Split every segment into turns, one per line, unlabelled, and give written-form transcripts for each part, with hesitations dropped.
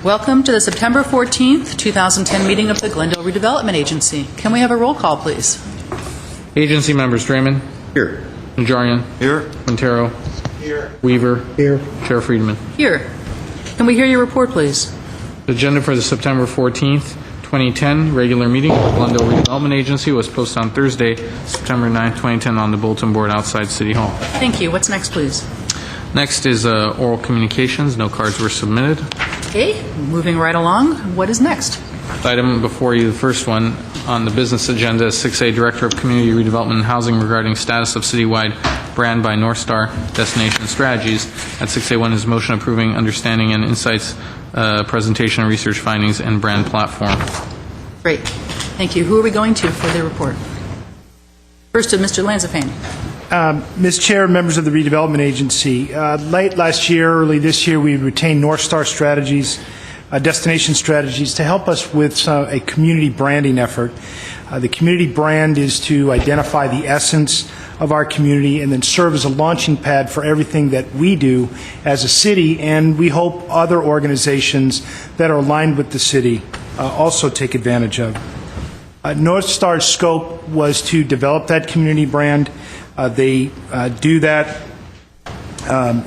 Welcome to the September 14th, 2010 meeting of the Glendale Redevelopment Agency. Can we have a roll call, please?
Agency members: Draymond.
Here.
Najarian.
Here.
Montero.
Here.
Weaver.
Here.
Chair Friedman.
Here. Can we hear your report, please?
The agenda for the September 14th, 2010 regular meeting of the Glendale Redevelopment Agency was posted on Thursday, September 9th, 2010 on the bulletin board outside City Hall.
Thank you. What's next, please?
Next is oral communications. No cards were submitted.
Okay, moving right along. What is next?
The item before you, the first one on the business agenda is 6A, Director of Community Redevelopment and Housing regarding status of citywide brand by North Star Destination Strategies. At 6A1 is motion approving understanding and insights presentation and research findings and brand platform.
Great. Thank you. Who are we going to for the report? First to Mr. Lanzafane.
Ms. Chair, members of the Redevelopment Agency, late last year, early this year, we retained North Star Strategies, Destination Strategies, to help us with a community branding effort. The community brand is to identify the essence of our community and then serve as a launching pad for everything that we do as a city, and we hope other organizations that are aligned with the city also take advantage of. North Star's scope was to develop that community brand. They do that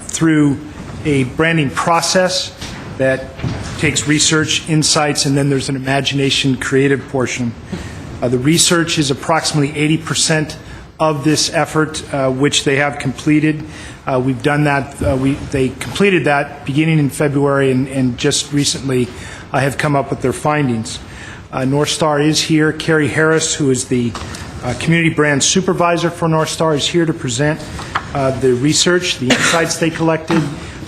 through a branding process that takes research, insights, and then there's an imagination creative portion. The research is approximately 80% of this effort, which they have completed. We've done that. They completed that beginning in February and just recently have come up with their findings. North Star is here. Carrie Harris, who is the Community Brand Supervisor for North Star, is here to present the research, the insights they collected,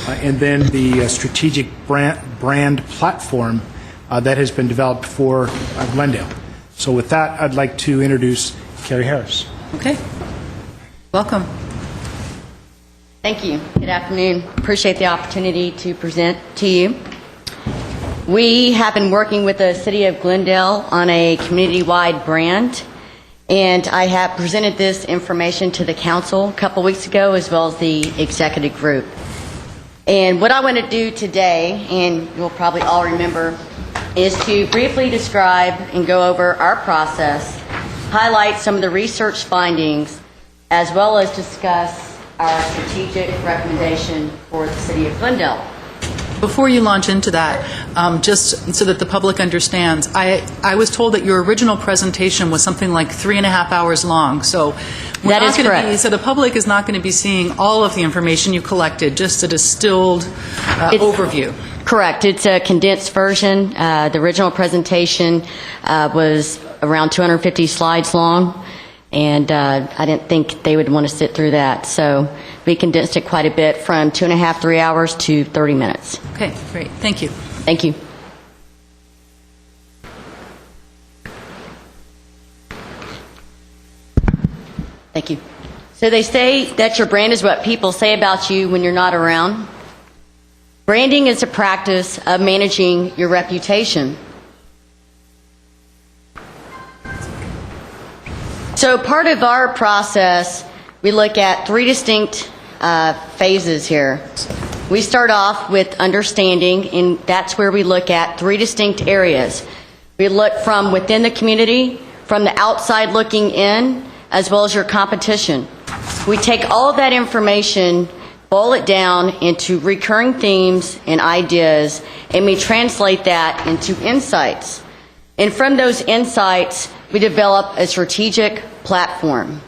and then the strategic brand platform that has been developed for Glendale. So with that, I'd like to introduce Carrie Harris.
Okay. Welcome.
Thank you. Good afternoon. Appreciate the opportunity to present to you. We have been working with the City of Glendale on a community-wide brand, and I have presented this information to the council a couple weeks ago as well as the executive group. And what I want to do today, and you'll probably all remember, is to briefly describe and go over our process, highlight some of the research findings, as well as discuss our strategic recommendation for the City of Glendale.
Before you launch into that, just so that the public understands, I was told that your original presentation was something like 3.5 hours long. So
that is correct.
So the public is not going to be seeing all of the information you collected, just a distilled overview.
Correct. It's a condensed version. The original presentation was around 250 slides long, and I didn't think they would want to sit through that. So we condensed it quite a bit from 2.5, 3 hours to 30 minutes.
Okay, great. Thank you.
Thank you. Thank you. So they say that your brand is what people say about you when you're not around. Branding is a practice of managing your reputation. So part of our process, we look at 3 distinct phases here. We start off with understanding, and that's where we look at 3 distinct areas. We look from within the community, from the outside looking in, as well as your competition. We take all of that information, boil it down into recurring themes and ideas, and we translate that into insights. And from those insights, we develop a strategic platform.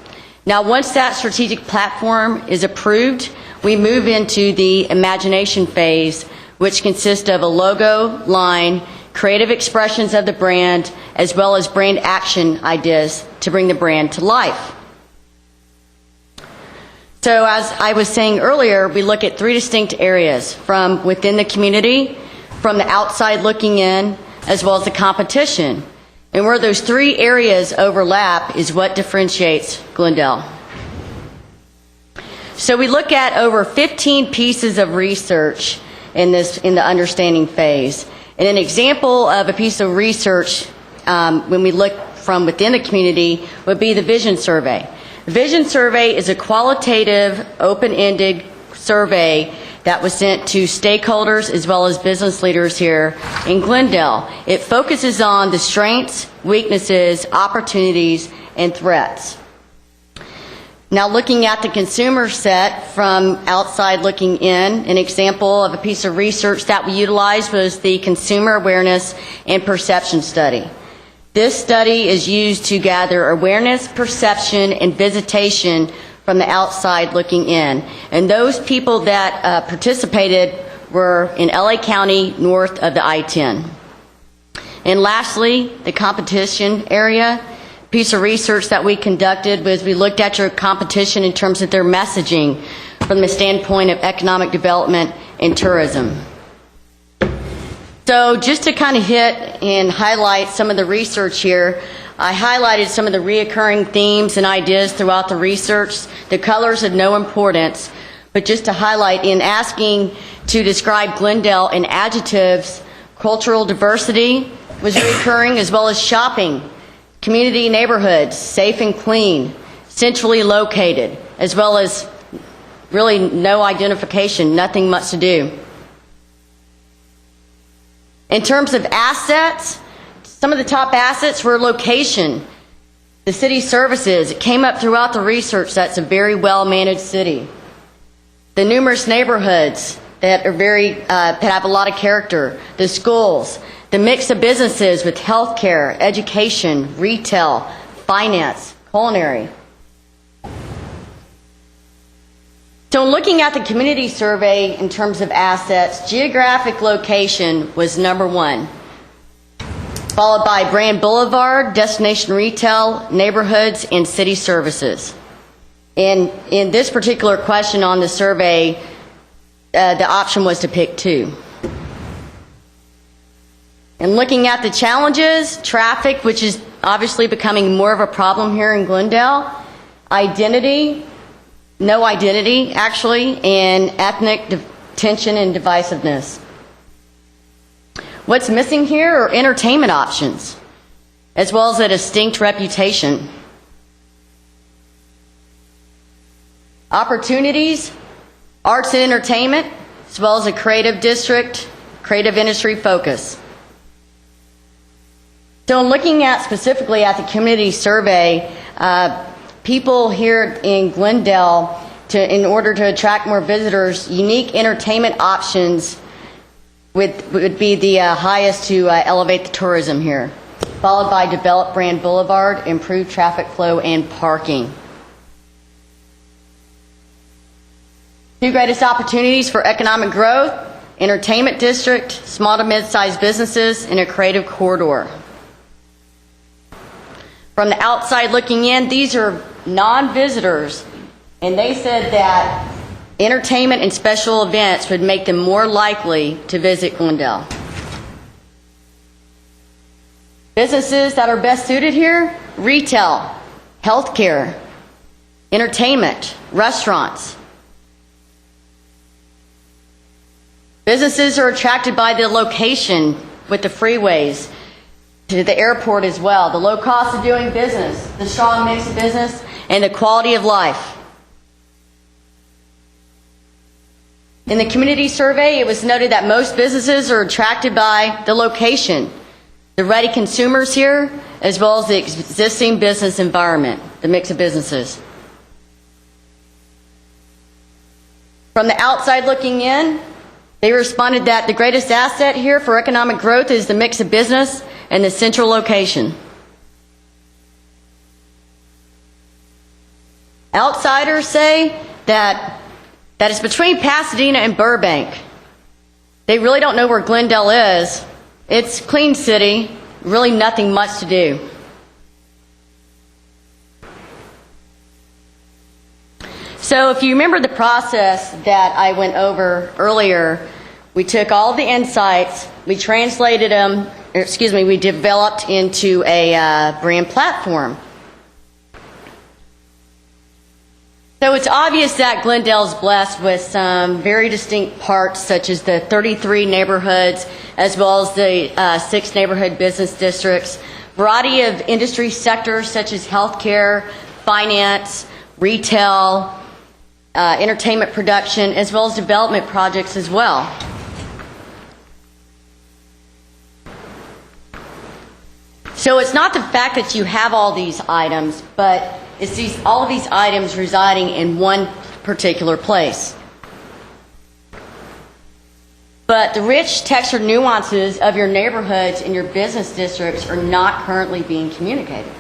Now, once that strategic platform is approved, we move into the imagination phase, which consists of a logo, line, creative expressions of the brand, as well as brand action ideas to bring the brand to life. So as I was saying earlier, we look at 3 distinct areas: from within the community, from the outside looking in, as well as the competition. And where those 3 areas overlap is what differentiates Glendale. So we look at over 15 pieces of research in the understanding phase. And an example of a piece of research when we look from within the community would be the vision survey. The vision survey is a qualitative, open-ended survey that was sent to stakeholders as well as business leaders here in Glendale. It focuses on the strengths, weaknesses, opportunities, and threats. Now, looking at the consumer set from outside looking in, an example of a piece of research that we utilized was the Consumer Awareness and Perception Study. This study is used to gather awareness, perception, and visitation from the outside looking in. And those people that participated were in LA County, north of the I-10. And lastly, the competition area. Piece of research that we conducted was we looked at your competition in terms of their messaging from the standpoint of economic development and tourism. So just to kind of hit and highlight some of the research here, I highlighted some of the reoccurring themes and ideas throughout the research. The colors have no importance, but just to highlight, in asking to describe Glendale in adjectives, cultural diversity was recurring, as well as shopping, community neighborhoods, safe and clean, centrally located, as well as really no identification, nothing much to do. In terms of assets, some of the top assets were location, the city services. It came up throughout the research that's a very well-managed city. The numerous neighborhoods that are that have a lot of character, the schools, the mix of businesses with healthcare, education, retail, finance, culinary. So in looking at the community survey in terms of assets, geographic location was number one, followed by Brand Boulevard, destination retail, neighborhoods, and city services. And in this particular question on the survey, the option was to pick two. And looking at the challenges, traffic, which is obviously becoming more of a problem here in Glendale, identity, no identity actually, and ethnic tension and divisiveness. What's missing here are entertainment options, as well as a distinct reputation. Opportunities, arts and entertainment, as well as a creative district, creative industry focus. So in looking at specifically at the community survey, people here in Glendale, in order to attract more visitors, unique entertainment options would be the highest to elevate the tourism here, followed by develop Brand Boulevard, improve traffic flow and parking. Two greatest opportunities for economic growth, entertainment district, small to mid-sized businesses, and a creative corridor. From the outside looking in, these are non-visitors, and they said that entertainment and special events would make them more likely to visit Glendale. Businesses that are best suited here, retail, healthcare, entertainment, restaurants. Businesses are attracted by the location with the freeways, to the airport as well, the low cost of doing business, the strong mix of business, and the quality of life. In the community survey, it was noted that most businesses are attracted by the location, the ready consumers here, as well as the existing business environment, the mix of businesses. From the outside looking in, they responded that the greatest asset here for economic growth is the mix of business and the central location. Outsiders say that it's between Pasadena and Burbank. They really don't know where Glendale is. It's a clean city, really nothing much to do. So if you remember the process that I went over earlier, we took all the insights, we translated them, we developed into a brand platform. So it's obvious that Glendale's blessed with some very distinct parts, such as the 33 neighborhoods, as well as the 6 neighborhood business districts, variety of industry sectors such as healthcare, finance, retail, entertainment production, as well as development projects as well. So it's not the fact that you have all these items, but it's all of these items residing in one particular place. But the rich textured nuances of your neighborhoods and your business districts are not currently being communicated.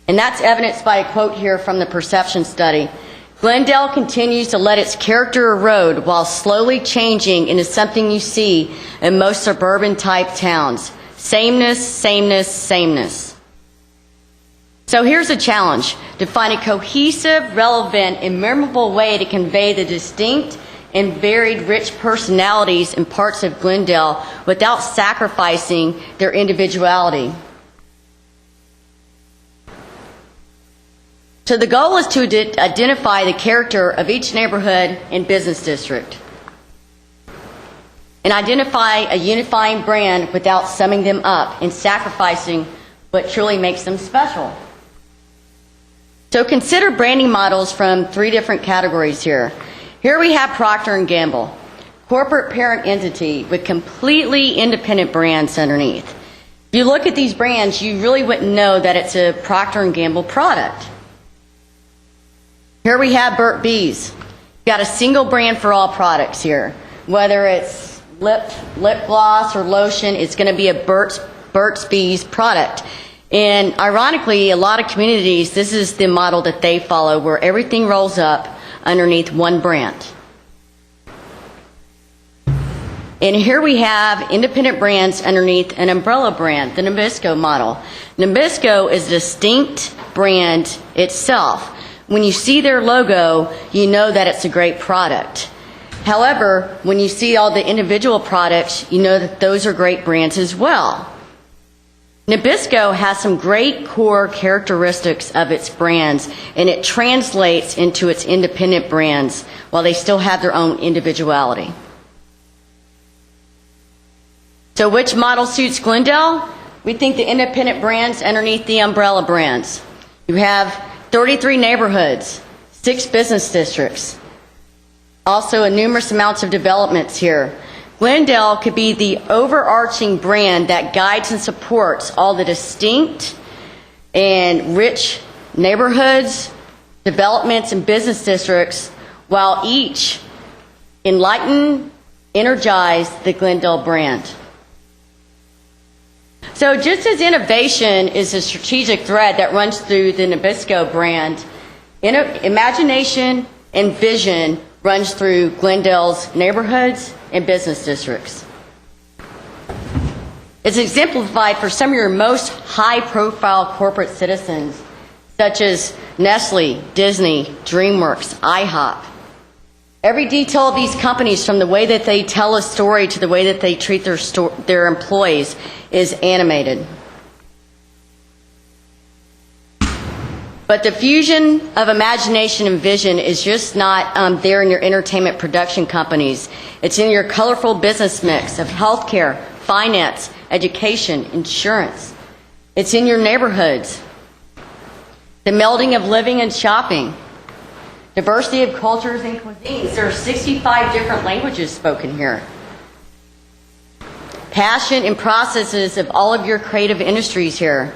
And that's evidenced by a quote here from the perception study. Glendale continues to let its character erode while slowly changing into something you see in most suburban type towns. Sameness, sameness, sameness. So here's a challenge: to find a cohesive, relevant, and memorable way to convey the distinct and varied rich personalities and parts of Glendale without sacrificing their individuality. So the goal is to identify the character of each neighborhood and business district and identify a unifying brand without summing them up and sacrificing what truly makes them special. So consider branding models from 3 different categories here. Here we have Procter & Gamble, corporate parent entity with completely independent brands underneath. If you look at these brands, you really wouldn't know that it's a Procter & Gamble product. Here we have Burt Bees. You've got a single brand for all products here. Whether it's lip gloss or lotion, it's going to be a Burt's Bees product. And ironically, a lot of communities, this is the model that they follow, where everything rolls up underneath one brand. And here we have independent brands underneath an umbrella brand, the Nabisco model. Nabisco is a distinct brand itself. When you see their logo, you know that it's a great product. However, when you see all the individual products, you know that those are great brands as well. Nabisco has some great core characteristics of its brands, and it translates into its independent brands while they still have their own individuality. So which model suits Glendale? We think the independent brands underneath the umbrella brands. You have 33 neighborhoods, 6 business districts, also numerous amounts of developments here. Glendale could be the overarching brand that guides and supports all the distinct and rich neighborhoods, developments, and business districts, while each enlighten, energize the Glendale brand. So just as innovation is a strategic thread that runs through the Nabisco brand, imagination and vision runs through Glendale's neighborhoods and business districts. It's exemplified for some of your most high-profile corporate citizens, such as Nestle, Disney, DreamWorks, IHOP. Every detail of these companies, from the way that they tell a story to the way that they treat their employees, is animated. But the fusion of imagination and vision is just not there in your entertainment production companies. It's in your colorful business mix of healthcare, finance, education, insurance. It's in your neighborhoods. The melding of living and shopping. Diversity of cultures and cuisines. There are 65 different languages spoken here. Passion and processes of all of your creative industries here.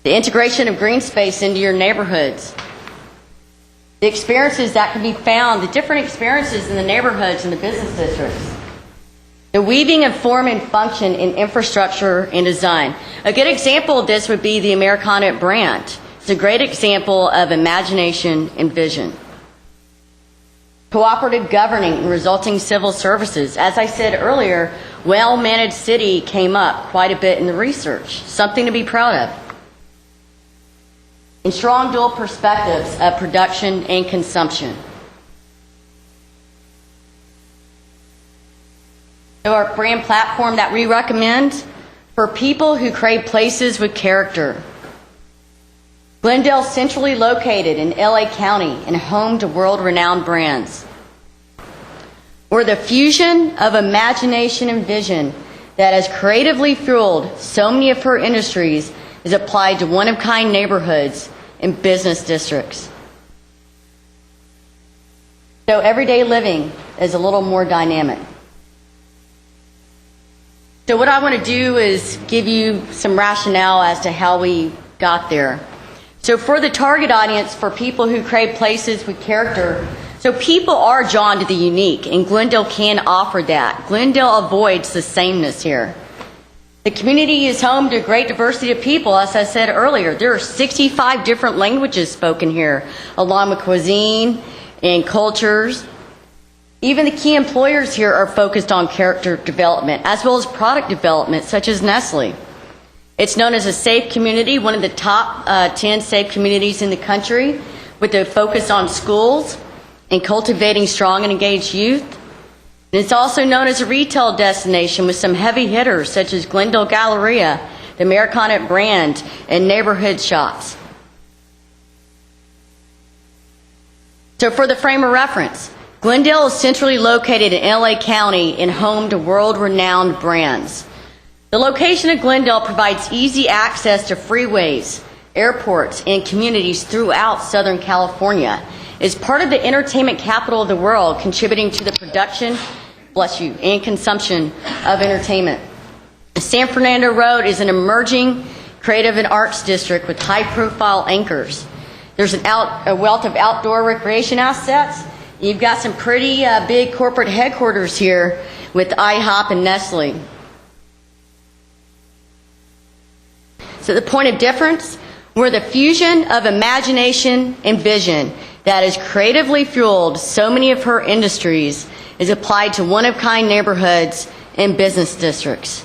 The integration of green space into your neighborhoods. The experiences that can be found, the different experiences in the neighborhoods and the business districts. The weaving of form and function in infrastructure and design. A good example of this would be the Americana brand. It's a great example of imagination and vision. Cooperative governing and resulting civil services. As I said earlier, well-managed city came up quite a bit in the research. Something to be proud of. And strong dual perspectives of production and consumption. So our brand platform that we recommend for people who crave places with character. Glendale, centrally located in LA County and home to world-renowned brands. We're the fusion of imagination and vision that has creatively fueled so many of her industries is applied to one-of-kind neighborhoods and business districts. So everyday living is a little more dynamic. So what I want to do is give you some rationale as to how we got there. So for the target audience, for people who crave places with character, so people are drawn to the unique, and Glendale can offer that. Glendale avoids the sameness here. The community is home to a great diversity of people. As I said earlier, there are 65 different languages spoken here, along with cuisine and cultures. Even the key employers here are focused on character development, as well as product development, such as Nestle. It's known as a safe community, one of the top 10 safe communities in the country, with a focus on schools and cultivating strong and engaged youth. And it's also known as a retail destination with some heavy hitters, such as Glendale Galleria, the Americana brand, and neighborhood shops. So for the frame of reference, Glendale is centrally located in LA County and home to world-renowned brands. The location of Glendale provides easy access to freeways, airports, and communities throughout Southern California. It's part of the entertainment capital of the world, contributing to the production, and consumption of entertainment. San Fernando Road is an emerging creative and arts district with high-profile anchors. There's a wealth of outdoor recreation assets. You've got some pretty big corporate headquarters here with IHOP and Nestle. So the point of difference, we're the fusion of imagination and vision that has creatively fueled so many of her industries is applied to one-of-kind neighborhoods and business districts.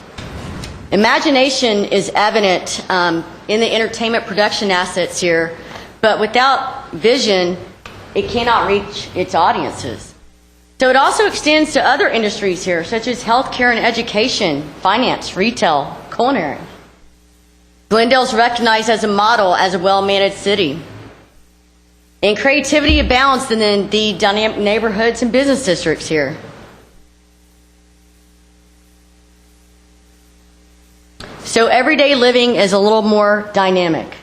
Imagination is evident in the entertainment production assets here, but without vision, it cannot reach its audiences. So it also extends to other industries here, such as healthcare and education, finance, retail, culinary. Glendale is recognized as a model as a well-managed city. And creativity abounds in the dynamic neighborhoods and business districts here. So everyday living is a little more dynamic.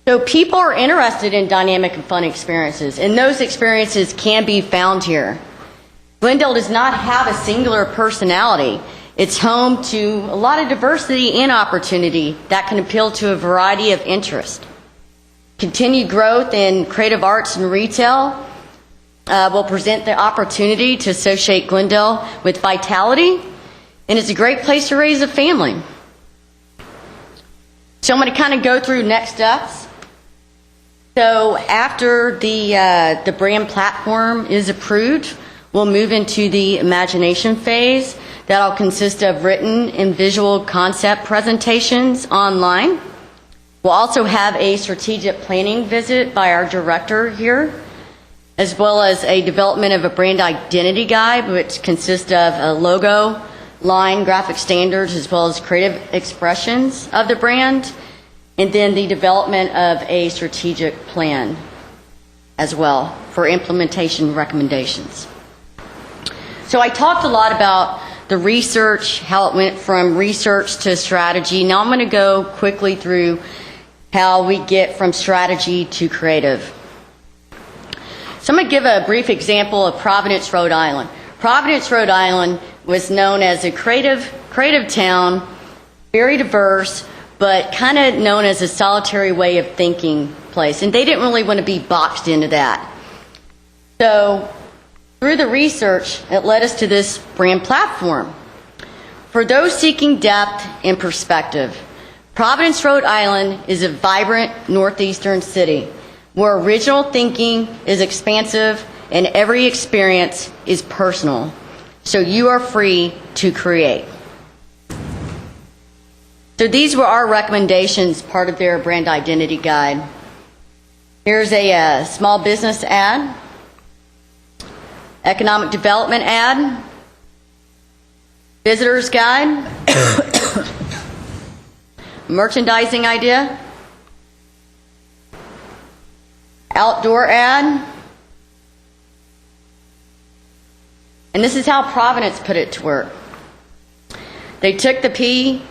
So people are interested in dynamic and fun experiences, and those experiences can be found here. Glendale does not have a singular personality. It's home to a lot of diversity and opportunity that can appeal to a variety of interests. Continued growth in creative arts and retail will present the opportunity to associate Glendale with vitality, and it's a great place to raise a family. So I'm going to kind of go through next steps. So after the brand platform is approved, we'll move into the imagination phase. That'll consist of written and visual concept presentations online. We'll also have a strategic planning visit by our director here, as well as a development of a brand identity guide, which consists of a logo, line, graphic standards, as well as creative expressions of the brand, and then the development of a strategic plan as well for implementation recommendations. So I talked a lot about the research, how it went from research to strategy. Now I'm going to go quickly through how we get from strategy to creative. So I'm going to give a brief example of Providence, Rhode Island. Providence, Rhode Island was known as a creative town, very diverse, but kind of known as a solitary way of thinking place. And they didn't really want to be boxed into that. So through the research, it led us to this brand platform. For those seeking depth and perspective, Providence, Rhode Island is a vibrant northeastern city where original thinking is expansive and every experience is personal. So you are free to create. So these were our recommendations, part of their brand identity guide. Here's a small business ad, economic development ad, visitor's guide, merchandising idea, outdoor ad, and this is how Providence put it to work. They took the P,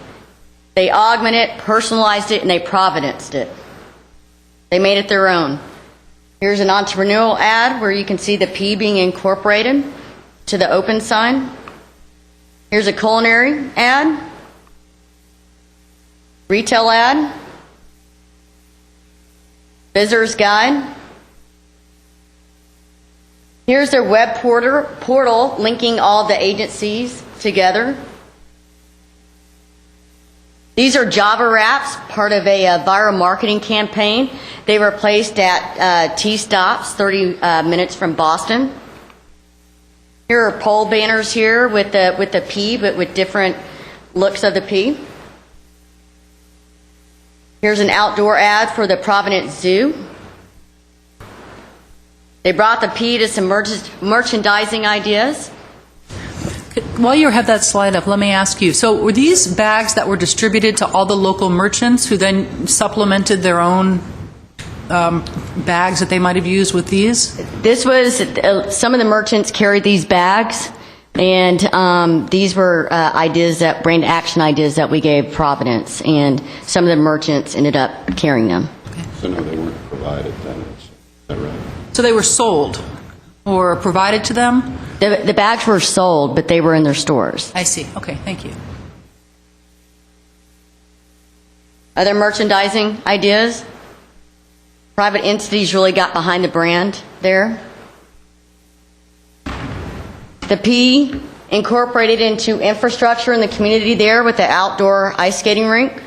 They augmented it, personalized it, and they providenced it. They made it their own. Here's an entrepreneurial ad where you can see the P being incorporated to the open sign. Here's a culinary ad, retail ad, visitor's guide. Here's their web portal linking all the agencies together. These are Java wraps, part of a viral marketing campaign. They were placed at T-stops, 30 minutes from Boston. Here are pole banners here with the P, but with different looks of the P. Here's an outdoor ad for the Providence Zoo. They brought the P to some merchandising ideas.
While you have that slide up, let me ask you, so were these bags that were distributed to all the local merchants who then supplemented their own bags that they might have used with these?
This was, some of the merchants carried these bags, and these were brand action ideas that we gave Providence, and some of the merchants ended up carrying them.
So no, they weren't provided then, is that right?
So they were sold or provided to them?
The bags were sold, but they were in their stores.
I see. Okay, thank you.
Other merchandising ideas? Private entities really got behind the brand there. The P incorporated into infrastructure in the community there with the outdoor ice skating rink.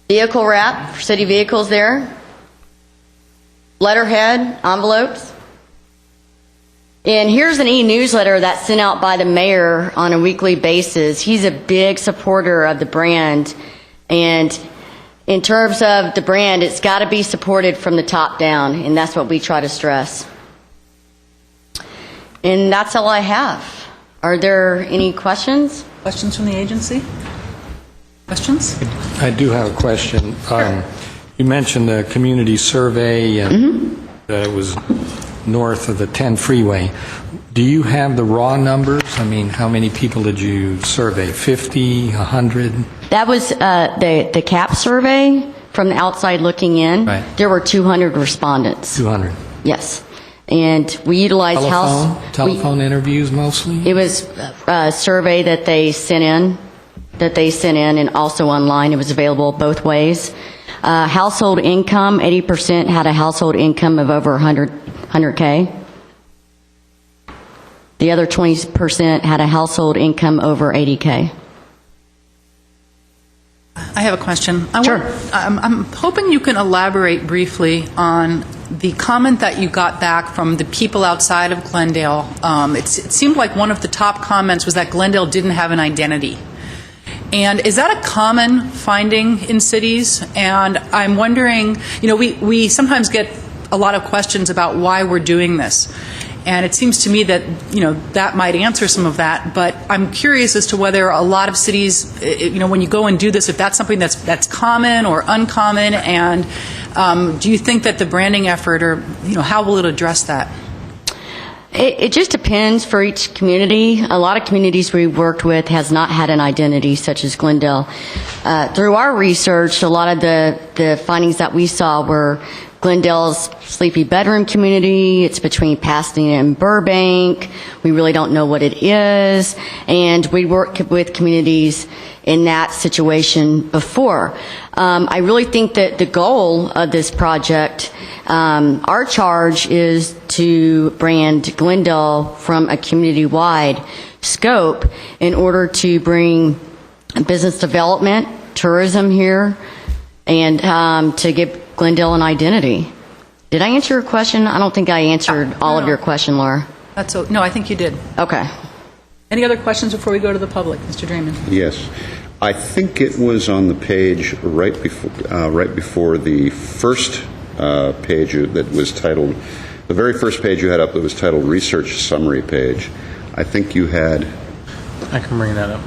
Vehicle wrap for city vehicles there. Letterhead, envelopes. And here's an e-newsletter that's sent out by the mayor on a weekly basis. He's a big supporter of the brand. And in terms of the brand, it's got to be supported from the top down, and that's what we try to stress. And that's all I have. Are there any questions?
Questions from the agency? Questions?
I do have a question. You mentioned the community survey and that it was north of the 10 freeway. Do you have the raw numbers? I mean, how many people did you survey? 50, 100?
That was the CAP survey from the outside looking in.
Right.
There were 200 respondents.
200.
Yes. And we utilized
Telephone interviews mostly?
It was a survey that they sent in, and also online. It was available both ways. Household income, 80% had a household income of over 100K. The other 20% had a household income over 80K.
I have a question.
Sure.
I'm hoping you can elaborate briefly on the comment that you got back from the people outside of Glendale. It seemed like one of the top comments was that Glendale didn't have an identity. And is that a common finding in cities? And I'm wondering, we sometimes get a lot of questions about why we're doing this. And it seems to me that, that might answer some of that. But I'm curious as to whether a lot of cities, when you go and do this, if that's something that's common or uncommon. And do you think that the branding effort, or, how will it address that?
It just depends for each community. A lot of communities we've worked with has not had an identity, such as Glendale. Through our research, a lot of the findings that we saw were Glendale's sleepy bedroom community. It's between Pasadena and Burbank. We really don't know what it is. And we worked with communities in that situation before. I really think that the goal of this project, our charge is to brand Glendale from a community-wide scope in order to bring business development, tourism here, and to give Glendale an identity. Did I answer your question? I don't think I answered all of your question, Laura.
No, I think you did.
Okay.
Any other questions before we go to the public, Mr. Draymond?
Yes. I think it was on the page right before the first page that was titled, the very first page you had up that was titled Research Summary Page. I think you had...
I can bring that up.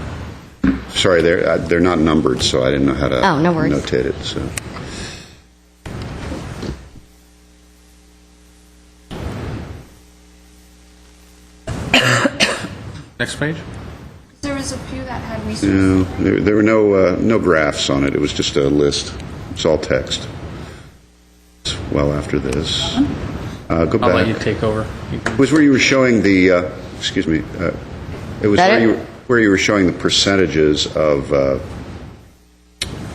Sorry, they're not numbered, so I didn't know how to notate it. So.
Next page.
There was there's a few that had research.
No, there were no graphs on it. It was just a list. It's all text. It's well after this. Go back.
I'll let you take over.
It was where you were showing the, excuse me, it was where you were showing the percentages of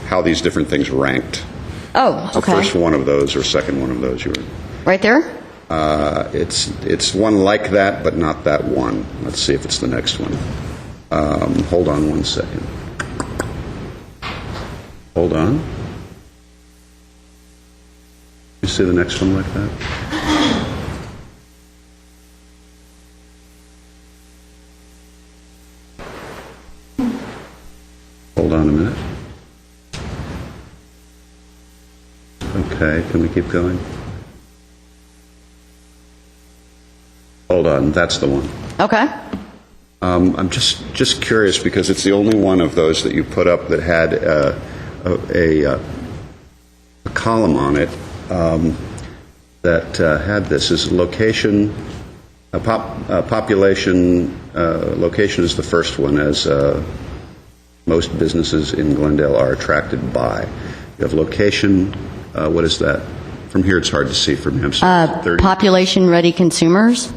how these different things ranked.
Oh,
The
okay.
first one of those or second one of those you were.
Right there?
It's one like that, but not that one. Let's see if it's the next one. Hold on one second. Hold on. You see the next one like that? Hold on a minute. Okay, can we keep going? Hold on, that's the one.
Okay.
I'm just curious because it's the only one of those that you put up that had a column on it that had this is location, population. Location is the first one, as most businesses in Glendale are attracted by. You have location. What is that? From here, it's hard to see from him. So 30.
Population-ready consumers?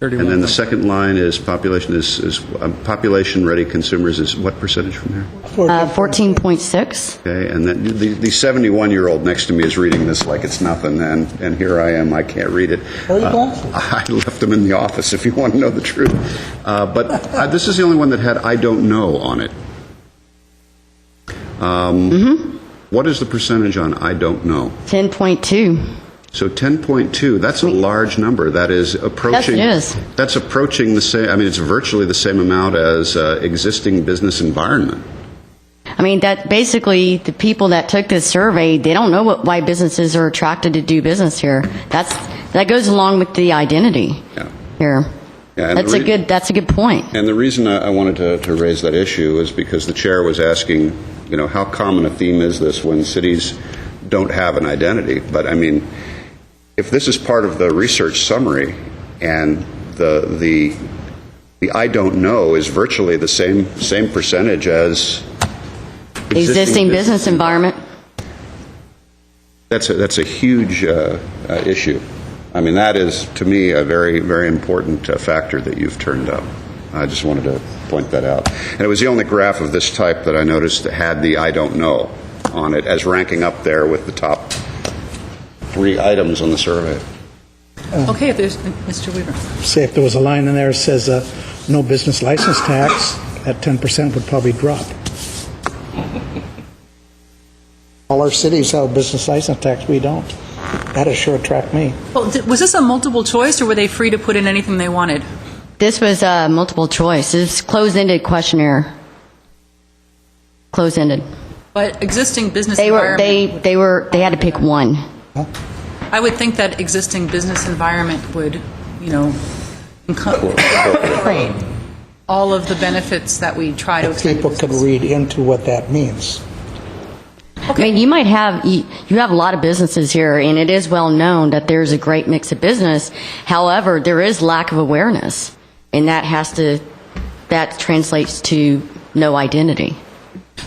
And then the second line is population-ready consumers is what percentage from here?
14.6.
Okay, and then the 71-year-old next to me is reading this like it's nothing, and here I am, I can't read it. I left them in the office if you want to know the truth. But this is the only one that had I don't know on it. What is the percentage on I don't know?
10.2.
So 10.2, that's a large number. That is approaching.
Yes, it is.
That's approaching the same. I mean, it's virtually the same amount as existing business environment.
I mean, that basically the people that took this survey, they don't know why businesses are attracted to do business here. That goes along with the identity here.
Yeah, and
That's a good point.
And the reason I wanted to raise that issue is because the chair was asking, how common a theme is this when cities don't have an identity? But I mean, if this is part of the research summary and the I don't know is virtually the same percentage as
Existing business environment.
That's a huge issue. I mean, that is, to me, a very, very important factor that you've turned up. I just wanted to point that out. And it was the only graph of this type that I noticed that had the I don't know on it as ranking up there with the top 3 items on the survey.
Okay, if there's, Mr. Weaver.
Say if there was a line in there that says no business license tax, that 10% would probably drop. All our cities have a business license tax, we don't. That'd sure attract me.
Well, was this a multiple choice, or were they free to put in anything they wanted?
This was multiple choice. It's closed-ended questionnaire. Closed-ended.
But existing business
They
environment.
they had to pick one.
I would think that existing business environment would, incorporate all of the benefits that we try to extend.
People could read into what that means.
I mean, you might have you have a lot of businesses here, and it is well known that there's a great mix of business. However, there is lack of awareness, and that translates to no identity.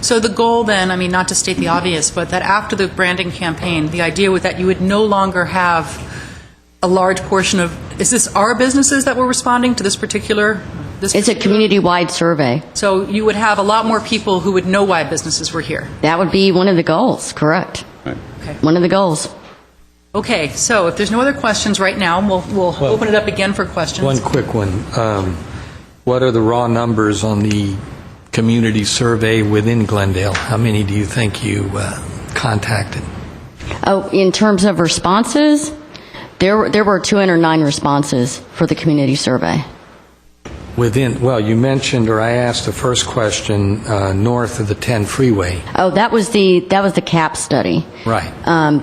So the goal then, I mean, not to state the obvious, but that after the branding campaign, the idea was that you would no longer have a large portion of, is this our businesses that were responding to this particular?
It's a community-wide survey.
So you would have a lot more people who would know why businesses were here.
That would be one of the goals, correct?
Right.
Okay.
One of the goals.
Okay, so if there's no other questions right now, we'll open it up again for questions.
One quick one. What are the raw numbers on the community survey within Glendale? How many do you think you contacted?
Oh, in terms of responses, there were 209 responses for the community survey.
You mentioned, or I asked the first question, north of the 10 freeway.
Oh, that was the CAP study.
Right.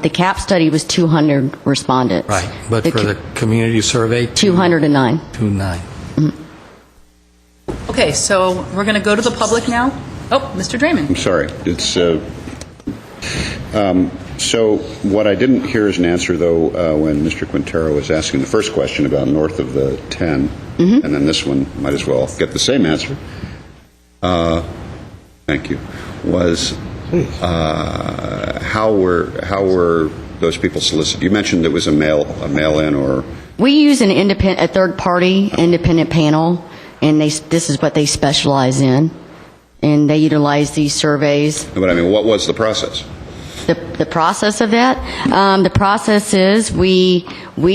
The CAP study was 200 respondents.
Right. But for the community survey?
209.
209.
Okay, so we're going to go to the public now. Oh, Mr. Draymond.
I'm sorry. It's So what I didn't hear is an answer, though, when Mr. Quintero was asking the first question about north of the 10, and then this one might as well get the same answer. Thank you. Was how were those people solicited? You mentioned it was a mail-in, or
We use a third-party independent panel, and this is what they specialize in, and they utilize these surveys.
but I mean, what was the process?
The process of that? The process is we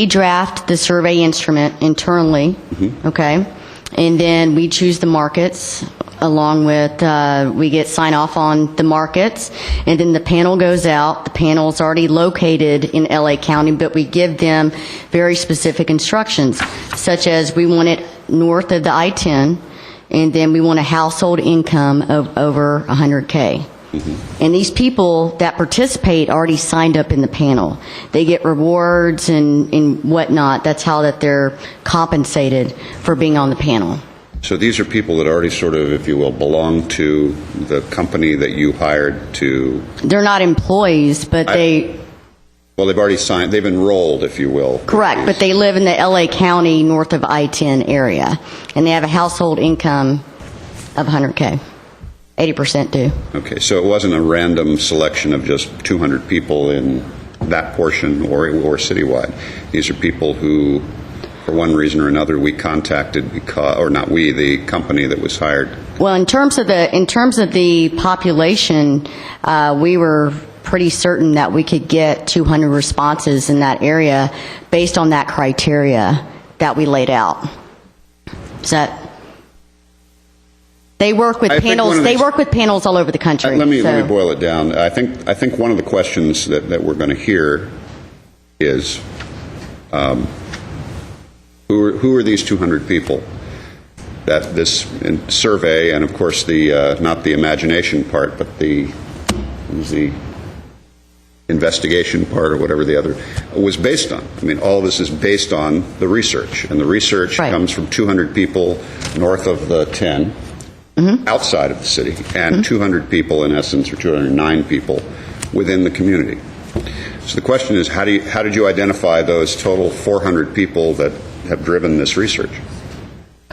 draft the survey instrument internally, okay? And then we choose the markets along with, we get sign off on the markets, and then the panel goes out. The panel's already located in LA County, but we give them very specific instructions, such as we want it north of the I-10, and then we want a household income of over 100K. And these people that participate already signed up in the panel. They get rewards and whatnot. That's how that they're compensated for being on the panel.
So these are people that already sort of, if you will, belong to the company that you hired to...
They're not employees, but
Well, they've already signed, they've enrolled, if you will.
Correct, but they live in the LA County north of I-10 area, and they have a household income of 100K. 80% do.
Okay, so it wasn't a random selection of just 200 people in that portion or citywide. These are people who, for one reason or another, we contacted because, or not we, the company that was hired.
Well, in terms of the population, we were pretty certain that we could get 200 responses in that area based on that criteria that we laid out. Is that? They work with panels. They work with panels all over the country.
Let me boil it down. I think one of the questions that we're going to hear is, who are these 200 people that this survey, and of course the not the imagination part, but the investigation part, or whatever the other was based on. I mean, all this is based on the research, and the research comes from 200 people north of the 10. Outside of the city, and 200 people in essence, or 209 people within the community. So the question is, how did you identify those total 400 people that have driven this research?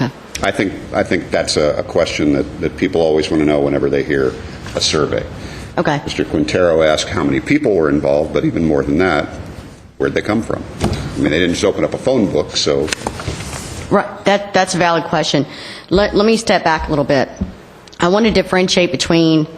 Okay.
I think that's a question that people always want to know whenever they hear a survey.
Okay.
Mr. Quintero asked how many people were involved, but even more than that, where'd they come from? I mean, they didn't just open up a phone book, so...
Right, that's a valid question. Let me step back a little bit. I want to differentiate between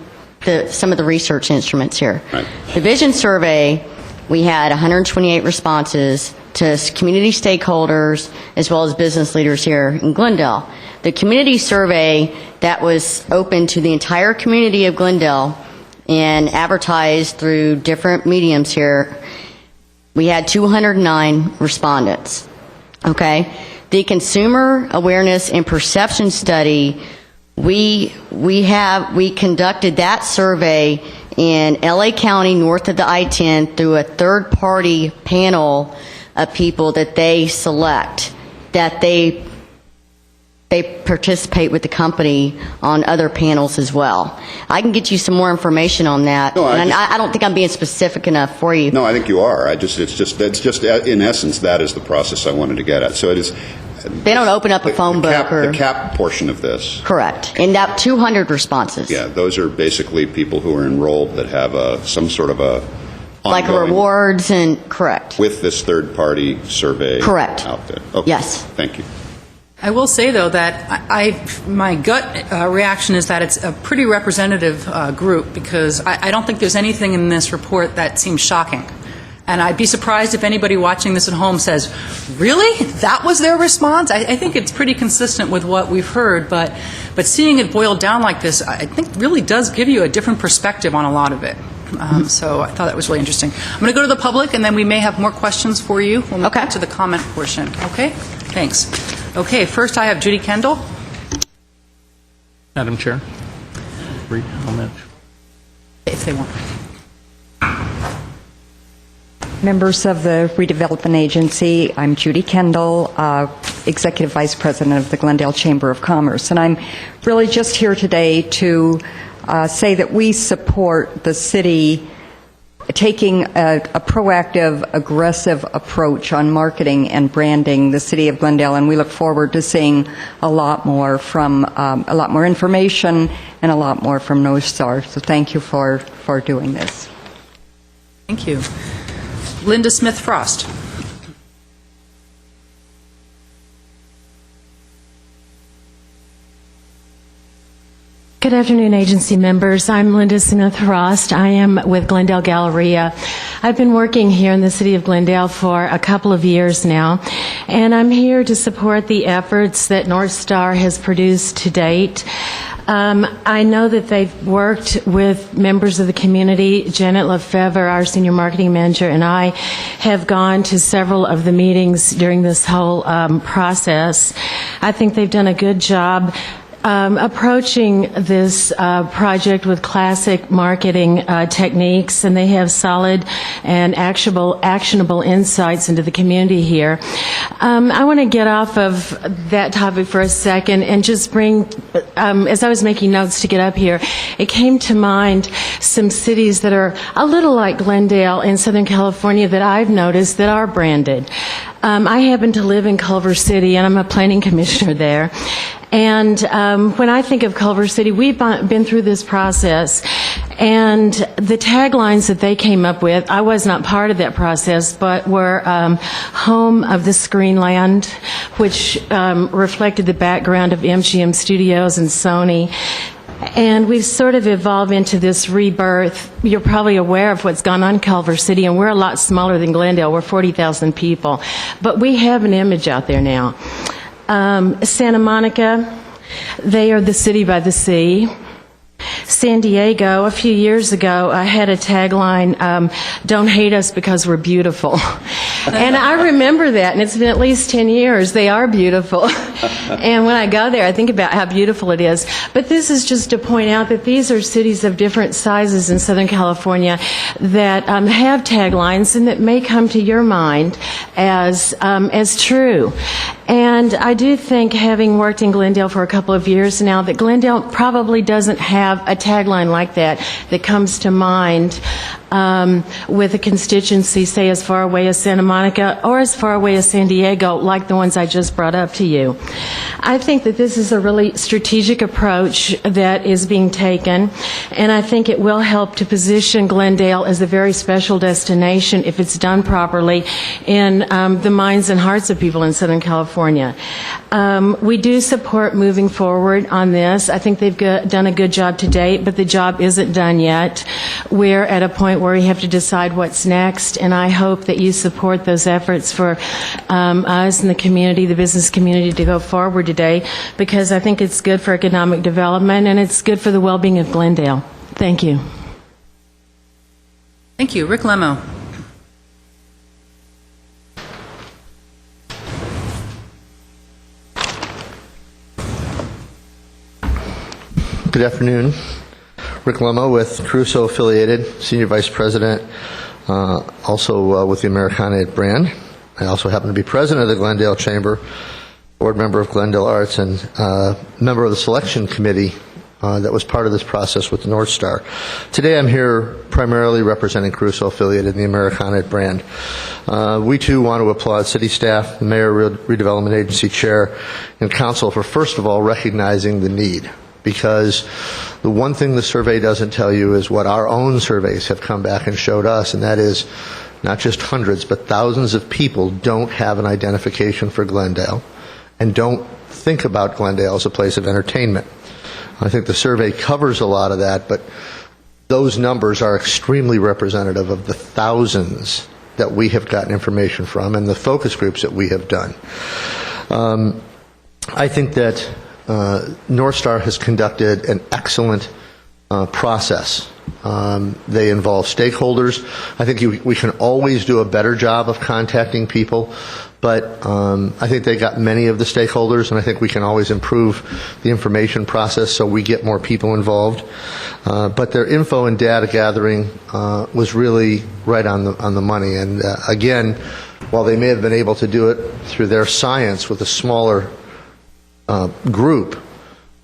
some of the research instruments here.
Right.
The vision survey, we had 128 responses to community stakeholders as well as business leaders here in Glendale. The community survey that was open to the entire community of Glendale and advertised through different mediums here, we had 209 respondents. Okay? The Consumer Awareness and Perception Study, we conducted that survey in LA County north of the I-10 through a third-party panel of people that they select, that they participate with the company on other panels as well. I can get you some more information on that.
No,
I don't think I'm being specific enough for you.
No, I think you are. It's just in essence, that is the process I wanted to get at. So it is.
They don't open up a phone book.
The cap portion of this.
Correct. And that 200 responses.
Yeah, those are basically people who are enrolled that have some sort of a
like
ongoing
rewards and correct.
with this third-party survey.
Correct.
Out there. Okay.
Yes.
Thank you.
I will say, though, that my gut reaction is that it's a pretty representative group, because I don't think there's anything in this report that seems shocking. And I'd be surprised if anybody watching this at home says, really? That was their response? I think it's pretty consistent with what we've heard, but seeing it boiled down like this, I think really does give you a different perspective on a lot of it. So I thought that was really interesting. I'm going to go to the public, and then we may have more questions for you when we get to the comment portion. Okay? Thanks. Okay, first I have Judy Kendall.
Madam Chair, brief comment.
If they want.
Members of the Redevelopment Agency, I'm Judy Kendall, Executive Vice President of the Glendale Chamber of Commerce, and I'm really just here today to say that we support the city taking a proactive, aggressive approach on marketing and branding the city of Glendale, and we look forward to seeing a lot more information and a lot more from North Star. So thank you for doing this.
Thank you. Linda Smith-Frost.
Good afternoon, agency members. I'm Linda Smith-Frost. I am with Glendale Galleria. I've been working here in the city of Glendale for a couple of years now, and I'm here to support the efforts that North Star has produced to date. I know that they've worked with members of the community. Janet Lefevre, our senior marketing manager, and I have gone to several of the meetings during this whole process. I think they've done a good job approaching this project with classic marketing techniques, and they have solid and actionable insights into the community here. I want to get off of that topic for a second and just bring, as I was making notes to get up here, it came to mind some cities that are a little like Glendale in Southern California that I've noticed that are branded. I happen to live in Culver City, and I'm a planning commissioner there. And when I think of Culver City, we've been through this process, and the taglines that they came up with, I was not part of that process, but were home of the Screenland, which reflected the background of MGM Studios and Sony. And we've sort of evolved into this rebirth. You're probably aware of what's gone on in Culver City, and we're a lot smaller than Glendale. We're 40,000 people. But we have an image out there now. Santa Monica, they are the city by the sea. San Diego, a few years ago, I had a tagline, don't hate us because we're beautiful. And I remember that, and it's been at least 10 years. They are beautiful. And when I go there, I think about how beautiful it is. But this is just to point out that these are cities of different sizes in Southern California that have taglines and that may come to your mind as true. And I do think, having worked in Glendale for a couple of years now, that Glendale probably doesn't have a tagline like that comes to mind with a constituency, say, as far away as Santa Monica or as far away as San Diego, like the ones I just brought up to you. I think that this is a really strategic approach that is being taken, and I think it will help to position Glendale as a very special destination if it's done properly in the minds and hearts of people in Southern California. We do support moving forward on this. I think they've done a good job to date, but the job isn't done yet. We're at a point where we have to decide what's next, and I hope that you support those efforts for us and the community, the business community, to go forward today, because I think it's good for economic development and it's good for the well-being of Glendale. Thank you.
Thank you. Rick Lemo.
Good afternoon. Rick Lemo with Crusoe Affiliated, Senior Vice President, also with the Americana brand. I also happen to be President of the Glendale Chamber, Board Member of Glendale Arts, and member of the selection committee that was part of this process with the North Star. Today I'm here primarily representing Crusoe Affiliated and the Americana brand. We too want to applaud city staff, the Mayor, Redevelopment Agency Chair, and Council for first of all recognizing the need. Because the one thing the survey doesn't tell you is what our own surveys have come back and showed us, and that is not just hundreds, but thousands of people don't have an identification for Glendale and don't think about Glendale as a place of entertainment. I think the survey covers a lot of that, but those numbers are extremely representative of the thousands that we have gotten information from and the focus groups that we have done. I think that North Star has conducted an excellent process. They involve stakeholders. I think we can always do a better job of contacting people, but I think they got many of the stakeholders, and I think we can always improve the information process so we get more people involved. But their info and data gathering was really right on the money. And again, while they may have been able to do it through their science with a smaller group,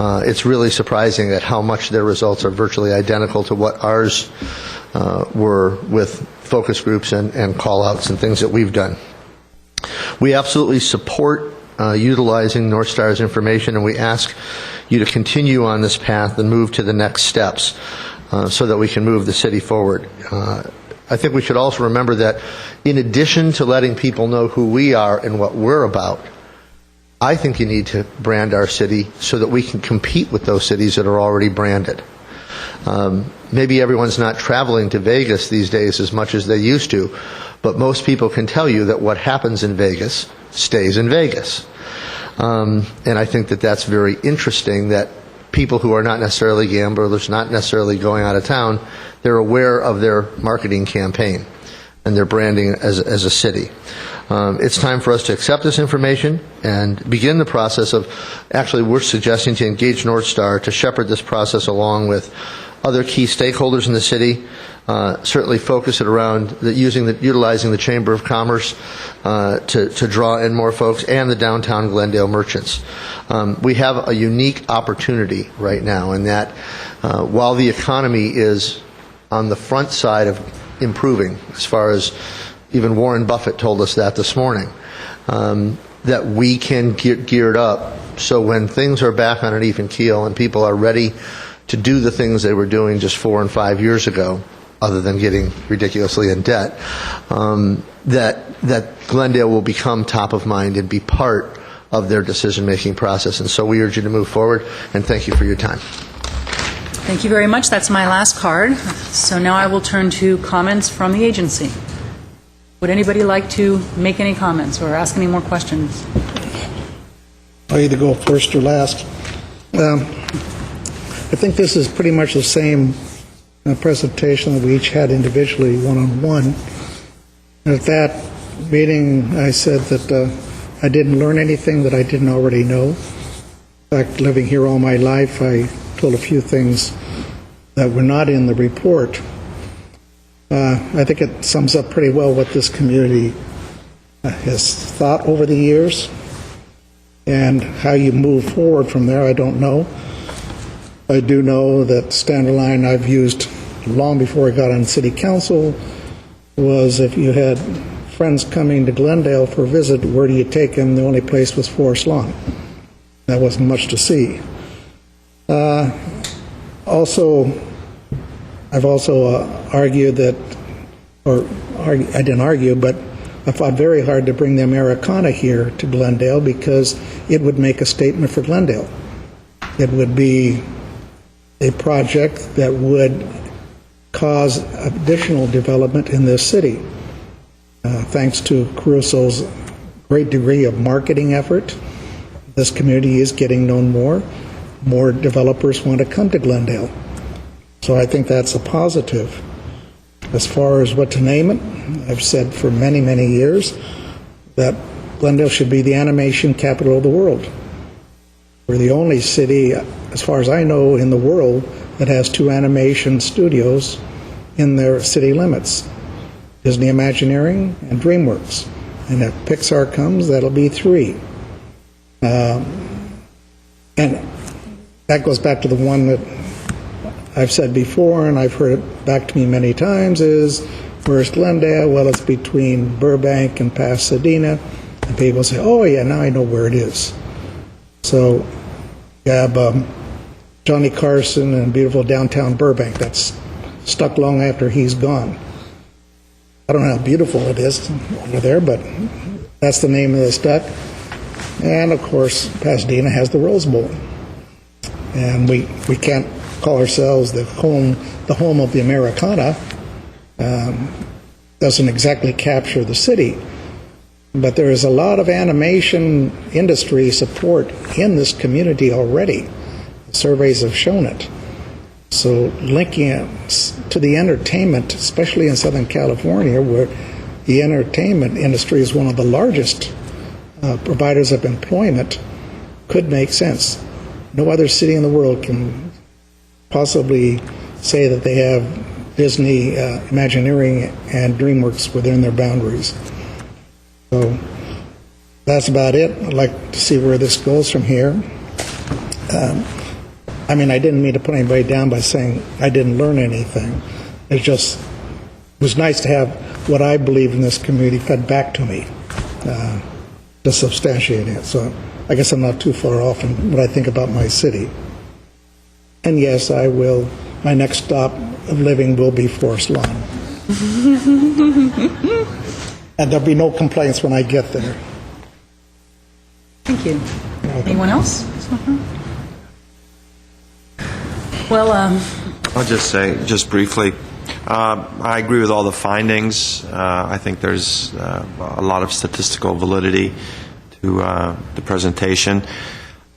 it's really surprising at how much their results are virtually identical to what ours were with focus groups and call-outs and things that we've done. We absolutely support utilizing North Star's information, and we ask you to continue on this path and move to the next steps so that we can move the city forward. I think we should also remember that in addition to letting people know who we are and what we're about, I think you need to brand our city so that we can compete with those cities that are already branded. Maybe everyone's not traveling to Vegas these days as much as they used to, but most people can tell you that what happens in Vegas stays in Vegas. And I think that that's very interesting that people who are not necessarily gamblers, not necessarily going out of town, they're aware of their marketing campaign and their branding as a city. It's time for us to accept this information and begin the process of, actually we're suggesting to engage North Star to shepherd this process along with other key stakeholders in the city, certainly focus it around utilizing the Chamber of Commerce to draw in more folks, and the downtown Glendale merchants. We have a unique opportunity right now in that while the economy is on the front side of improving, as far as even Warren Buffett told us that this morning, that we can get geared up so when things are back on an even keel and people are ready to do the things they were doing just 4 and 5 years ago, other than getting ridiculously in debt, that Glendale will become top of mind and be part of their decision-making process. And so we urge you to move forward, and thank you for your time.
Thank you very much. That's my last card. So now I will turn to comments from the agency. Would anybody like to make any comments or ask any more questions?
I'll either go first or last. I think this is pretty much the same presentation that we each had individually, one-on-one. And at that meeting, I said that I didn't learn anything that I didn't already know. In fact, living here all my life, I told a few things that were not in the report. I think it sums up pretty well what this community has thought over the years, and how you move forward from there, I don't know. I do know that standard line I've used long before I got on city council was, if you had friends coming to Glendale for a visit, where do you take them? The only place was Forest Lawn. That wasn't much to see. I've also argued that, I didn't argue, but I fought very hard to bring the Americana here to Glendale because it would make a statement for Glendale. It would be a project that would cause additional development in this city. Thanks to Caruso's great degree of marketing effort, this community is getting known more. More developers want to come to Glendale. So I think that's a positive. As far as what to name it, I've said for many, many years that Glendale should be the animation capital of the world. We're the only city, as far as I know, in the world that has 2 animation studios in their city limits, Disney Imagineering and DreamWorks. And if Pixar comes, that'll be 3. And that goes back to the one that I've said before, and I've heard it back to me many times, is, where's Glendale? Well, it's between Burbank and Pasadena. And people say, oh yeah, now I know where it is. So you have Johnny Carson and beautiful downtown Burbank. That's stuck long after he's gone. I don't know how beautiful it is over there, but that's the name of the stuck. And of course, Pasadena has the Rose Bowl. And we can't call ourselves the home of the Americana. Doesn't exactly capture the city. But there is a lot of animation industry support in this community already. Surveys have shown it. So linking it to the entertainment, especially in Southern California, where the entertainment industry is one of the largest providers of employment, could make sense. No other city in the world can possibly say that they have Disney, Imagineering, and DreamWorks within their boundaries. So that's about it. I'd like to see where this goes from here. I didn't mean to put anybody down by saying I didn't learn anything. It just was nice to have what I believe in this community fed back to me to substantiate it. So I guess I'm not too far off in what I think about my city. And yes, I will. My next stop of living will be Forest Lawn. And there'll be no complaints when I get there.
Thank you. Anyone else? Well,
I'll just say, just briefly, I agree with all the findings. I think there's a lot of statistical validity to the presentation.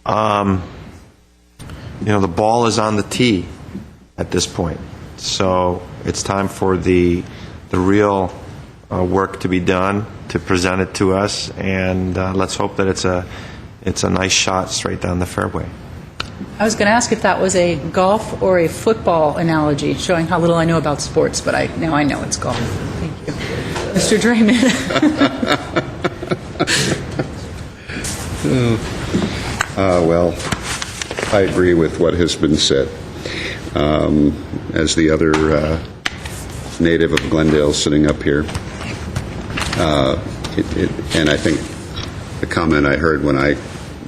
The ball is on the tee at this point, so it's time for the real work to be done, to present it to us, and let's hope that it's a nice shot straight down the fairway.
I was going to ask if that was a golf or a football analogy, showing how little I know about sports, but now I know it's golf. Thank you. Mr. Draymond.
Well, I agree with what has been said. As the other native of Glendale sitting up here, and I think the comment I heard when I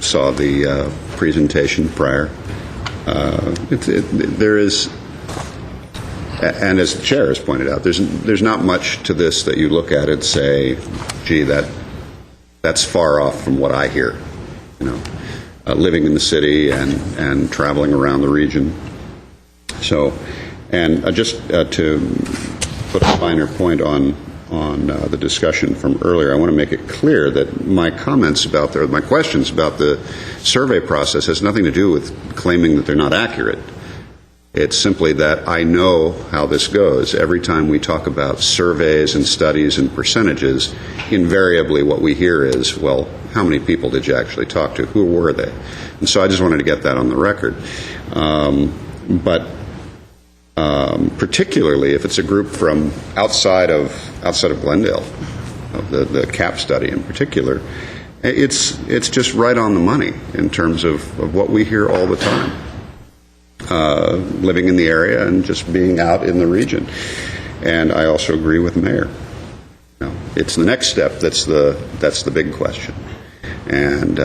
saw the presentation prior, there is, and as the chair has pointed out, there's not much to this that you look at and say, gee, that's far off from what I hear, living in the city and traveling around the region. So, and just to put a finer point on the discussion from earlier, I want to make it clear that my questions about the survey process has nothing to do with claiming that they're not accurate. It's simply that I know how this goes. Every time we talk about surveys and studies and percentages, invariably what we hear is, well, how many people did you actually talk to? Who were they? And so I just wanted to get that on the record. But particularly if it's a group from outside of Glendale, the CAP study in particular, it's just right on the money in terms of what we hear all the time, living in the area and just being out in the region. And I also agree with the mayor. It's the next step that's the big question, and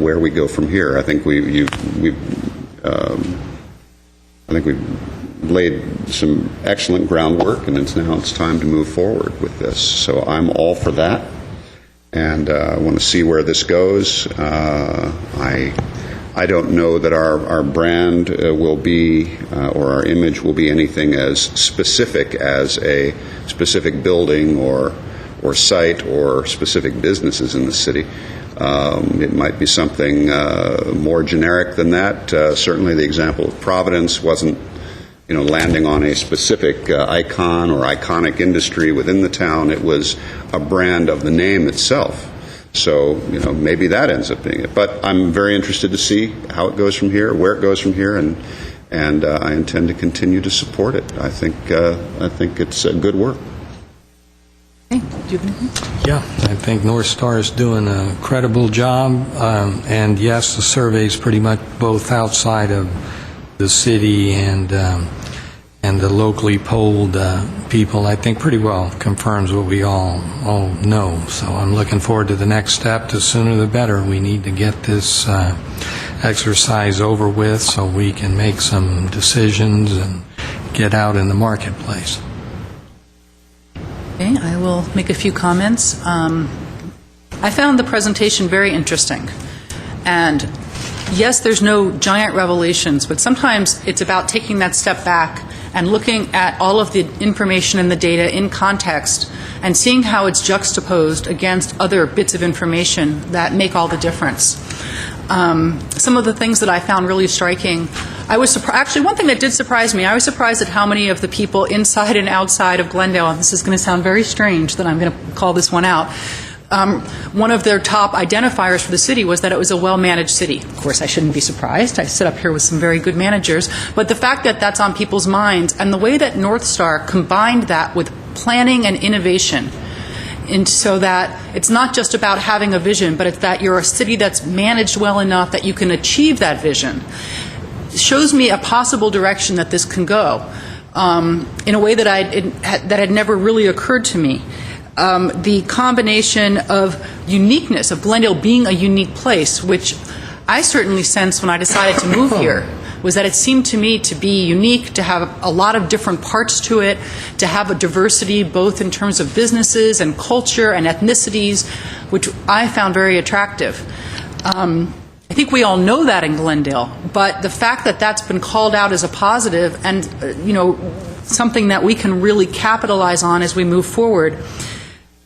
where we go from here. I think we've laid some excellent groundwork, and it's time to move forward with this. So I'm all for that, and I want to see where this goes. I don't know that our brand will be, or our image will be anything as specific as a specific building or site or specific businesses in the city. It might be something more generic than that. Certainly the example of Providence wasn't, landing on a specific icon or iconic industry within the town. It was a brand of the name itself. So, maybe that ends up being it. But I'm very interested to see how it goes from here, where it goes from here, and I intend to continue to support it. I think it's good work.
Hey, do you have anything?
Yeah, I think North Star is doing a credible job, and yes, the survey is pretty much both outside of the city and the locally polled people. I think pretty well confirms what we all know. So I'm looking forward to the next step. The sooner the better. We need to get this exercise over with so we can make some decisions and get out in the marketplace.
Okay, I will make a few comments. I found the presentation very interesting. And yes, there's no giant revelations, but sometimes it's about taking that step back and looking at all of the information and the data in context and seeing how it's juxtaposed against other bits of information that make all the difference. Some of the things that I found really striking, I was actually, one thing that did surprise me, I was surprised at how many of the people inside and outside of Glendale, and this is going to sound very strange that I'm going to call this one out, one of their top identifiers for the city was that it was a well-managed city. Of course, I shouldn't be surprised. I sit up here with some very good managers. But the fact that that's on people's minds and the way that North Star combined that with planning and innovation, and so that it's not just about having a vision, but it's that you're a city that's managed well enough that you can achieve that vision, shows me a possible direction that this can go. in a way that had never really occurred to me. The combination of uniqueness, of Glendale being a unique place, which I certainly sensed when I decided to move here, was that it seemed to me to be unique, to have a lot of different parts to it, to have a diversity both in terms of businesses and culture and ethnicities, which I found very attractive. I think we all know that in Glendale, but the fact that that's been called out as a positive and, something that we can really capitalize on as we move forward.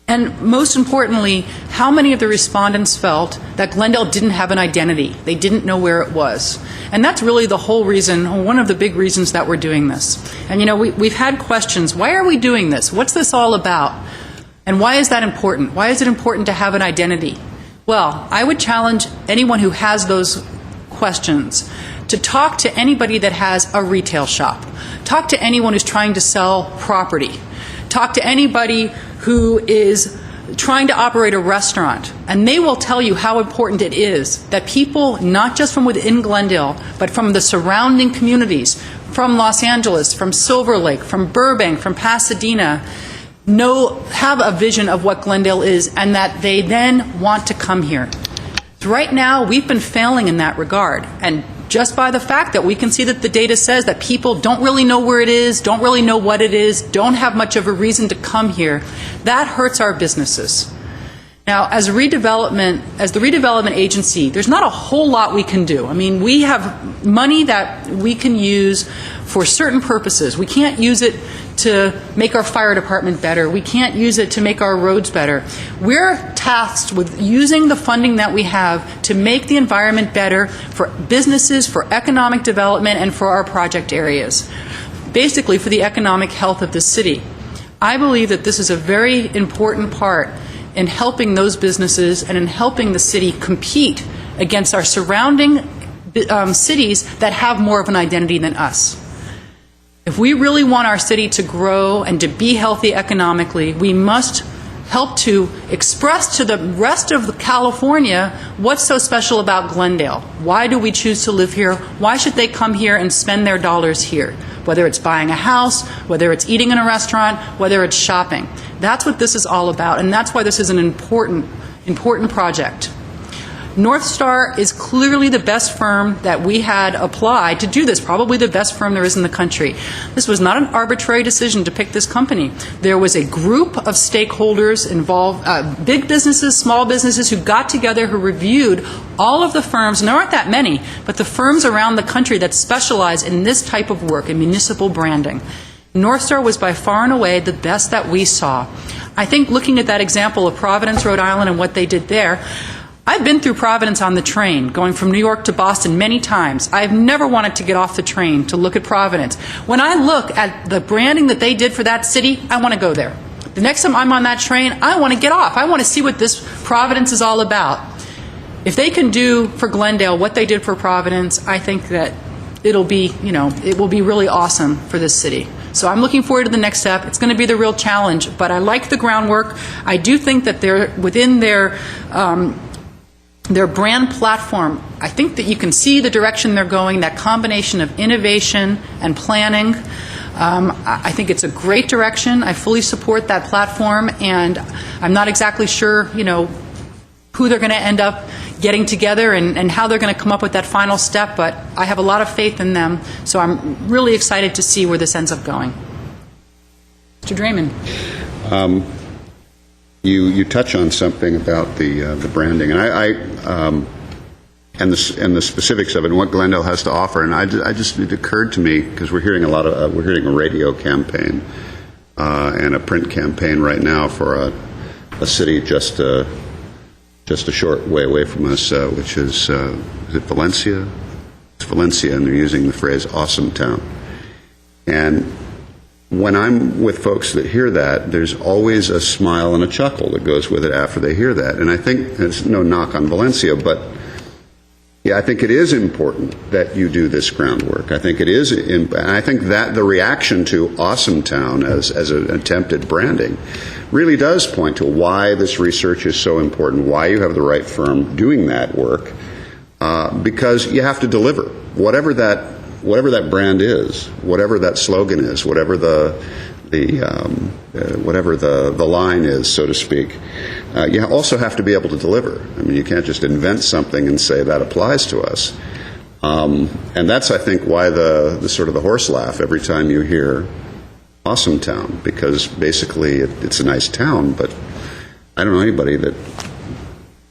And most importantly, how many of the respondents felt that Glendale didn't have an identity? They didn't know where it was. And that's really the whole reason, or one of the big reasons that we're doing this. And we've had questions, why are we doing this? What's this all about? And why is that important? Why is it important to have an identity? Well, I would challenge anyone who has those questions to talk to anybody that has a retail shop. Talk to anyone who's trying to sell property. Talk to anybody who is trying to operate a restaurant, and they will tell you how important it is that people, not just from within Glendale, but from the surrounding communities, from Los Angeles, from Silver Lake, from Burbank, from Pasadena, have a vision of what Glendale is, and that they then want to come here. So right now, we've been failing in that regard, and just by the fact that we can see that the data says that people don't really know where it is, don't really know what it is, don't have much of a reason to come here, that hurts our businesses. Now, as the redevelopment agency, there's not a whole lot we can do. I mean, we have money that we can use for certain purposes. We can't use it to make our fire department better. We can't use it to make our roads better. We're tasked with using the funding that we have to make the environment better for businesses, for economic development, and for our project areas. Basically, for the economic health of the city. I believe that this is a very important part in helping those businesses and in helping the city compete against our surrounding cities that have more of an identity than us. If we really want our city to grow and to be healthy economically, we must help to express to the rest of California what's so special about Glendale. Why do we choose to live here? Why should they come here and spend their dollars here? Whether it's buying a house, whether it's eating in a restaurant, whether it's shopping. That's what this is all about, and that's why this is an important project. North Star is clearly the best firm that we had applied to do this, probably the best firm there is in the country. This was not an arbitrary decision to pick this company. There was a group of stakeholders involved, big businesses, small businesses, who got together, who reviewed all of the firms, and there aren't that many, but the firms around the country that specialize in this type of work, in municipal branding. North Star was by far and away the best that we saw. I think looking at that example of Providence, Rhode Island, and what they did there, I've been through Providence on the train, going from New York to Boston many times. I've never wanted to get off the train to look at Providence. When I look at the branding that they did for that city, I want to go there. The next time I'm on that train, I want to get off. I want to see what this Providence is all about. If they can do for Glendale what they did for Providence, I think that it will be really awesome for this city. So I'm looking forward to the next step. It's going to be the real challenge, but I like the groundwork. I do think that they're within their brand platform. I think that you can see the direction they're going, that combination of innovation and planning. I think it's a great direction. I fully support that platform, and I'm not exactly sure, who they're going to end up getting together and how they're going to come up with that final step, but I have a lot of faith in them, so I'm really excited to see where this ends up going. Mr. Draymond.
You touch on something about the branding, and and the specifics of it and what Glendale has to offer. And it occurred to me, because we're hearing a radio campaign and a print campaign right now for a city just a short way away from us, which is it Valencia? It's Valencia, and they're using the phrase "awesome town." And when I'm with folks that hear that, there's always a smile and a chuckle that goes with it after they hear that. And I think there's no knock on Valencia, but yeah, I think it is important that you do this groundwork. I think it is, and I think that the reaction to Awesome Town as an attempted branding really does point to why this research is so important, why you have the right firm doing that work, because you have to deliver. Whatever that whatever that brand is, whatever that slogan is, whatever the line is, so to speak, you also have to be able to deliver. I mean, you can't just invent something and say that applies to us. And that's, I think, why the sort of the horse laugh every time you hear Awesome Town, because basically it's a nice town, but I don't know anybody that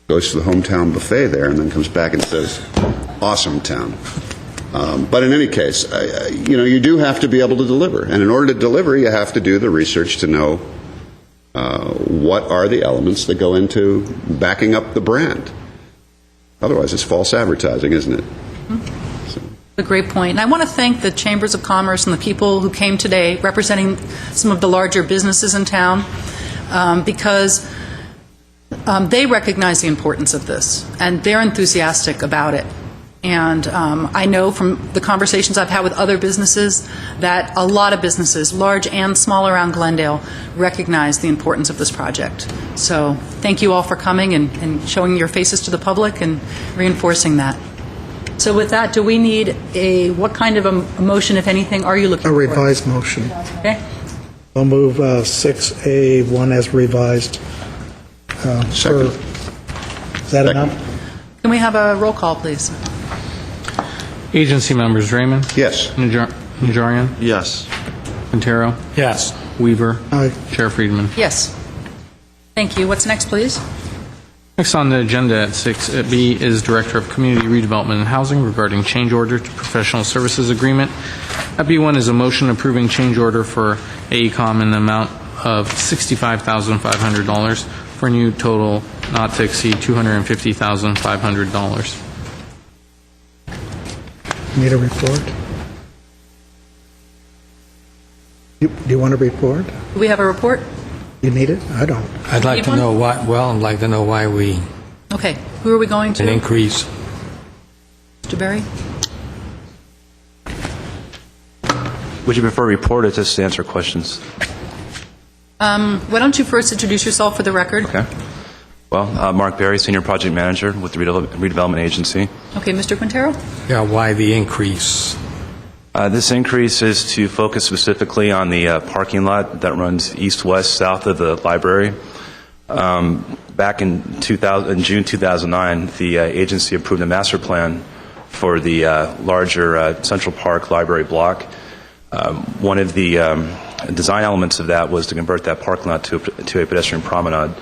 goes to the hometown buffet there and then comes back and says, Awesome Town. But in any case, you do have to be able to deliver. And in order to deliver, you have to do the research to know what are the elements that go into backing up the brand. Otherwise, it's false advertising, isn't it?
A great point. And I want to thank the Chambers of Commerce and the people who came today representing some of the larger businesses in town because they recognize the importance of this and they're enthusiastic about it. And I know from the conversations I've had with other businesses that a lot of businesses, large and small around Glendale, recognize the importance of this project. So thank you all for coming and showing your faces to the public and reinforcing that. So with that, do we need what kind of a motion, if anything, are you looking for?
A revised motion.
Okay.
I'll move 6A1 as revised.
Second.
Is that enough?
Can we have a roll call, please?
Agency members: Raymond?
Yes.
Najarian?
Yes.
Quintero?
Yes.
Weaver?
Aye.
Chair Friedman?
Yes. Thank you. What's next, please?
Next on the agenda at 6B is Director of Community Redevelopment and Housing regarding change order to professional services agreement. At B1 is a motion approving change order for AECOM in the amount of $65,500 for a new total not to exceed $250,500.
Need a report? Do you want a report?
Do we have a report?
You need it? I don't.
I'd like to
Need
know why, I'd like to know why we,
Okay. Who are we going to?
an increase.
Mr. Berry?
Would you prefer a report or just to answer questions?
Why don't you first introduce yourself for the record?
Okay. Well, Mark Berry, Senior Project Manager with the Redevelopment Agency.
Okay, Mr. Quintero?
Yeah, why the increase?
This increase is to focus specifically on the parking lot that runs east-west south of the library. Back in June 2009, the agency approved a master plan for the larger Central Park library block. One of the design elements of that was to convert that parking lot to a pedestrian promenade.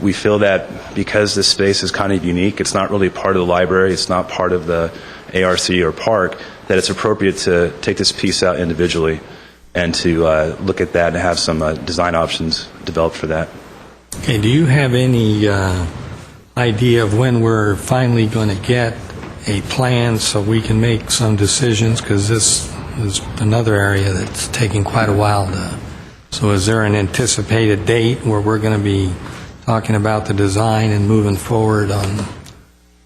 We feel that because this space is kind of unique, it's not really part of the library, it's not part of the ARC or park, that it's appropriate to take this piece out individually and to look at that and have some design options developed for that.
Okay, do you have any idea of when we're finally going to get a plan so we can make some decisions? Because this is another area that's taking quite a while to. So is there an anticipated date where we're going to be talking about the design and moving forward on?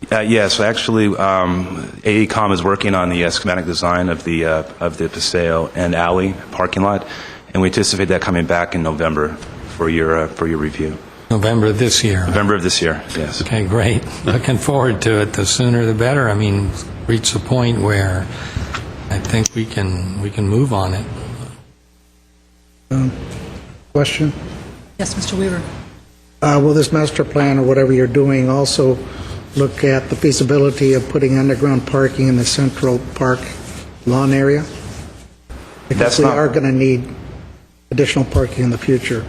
Yes, actually, AECOM is working on the schematic design of the Paseo and Alley parking lot, and we anticipate that coming back in November for your review.
November of this year?
November of this year, yes.
Okay, great. Looking forward to it. The sooner the better. I mean, reach the point where I think we can move on it.
Question?
Yes, Mr. Weaver.
Will this master plan or whatever you're doing also look at the feasibility of putting underground parking in the Central Park lawn area? Because we are going to need additional parking in the future.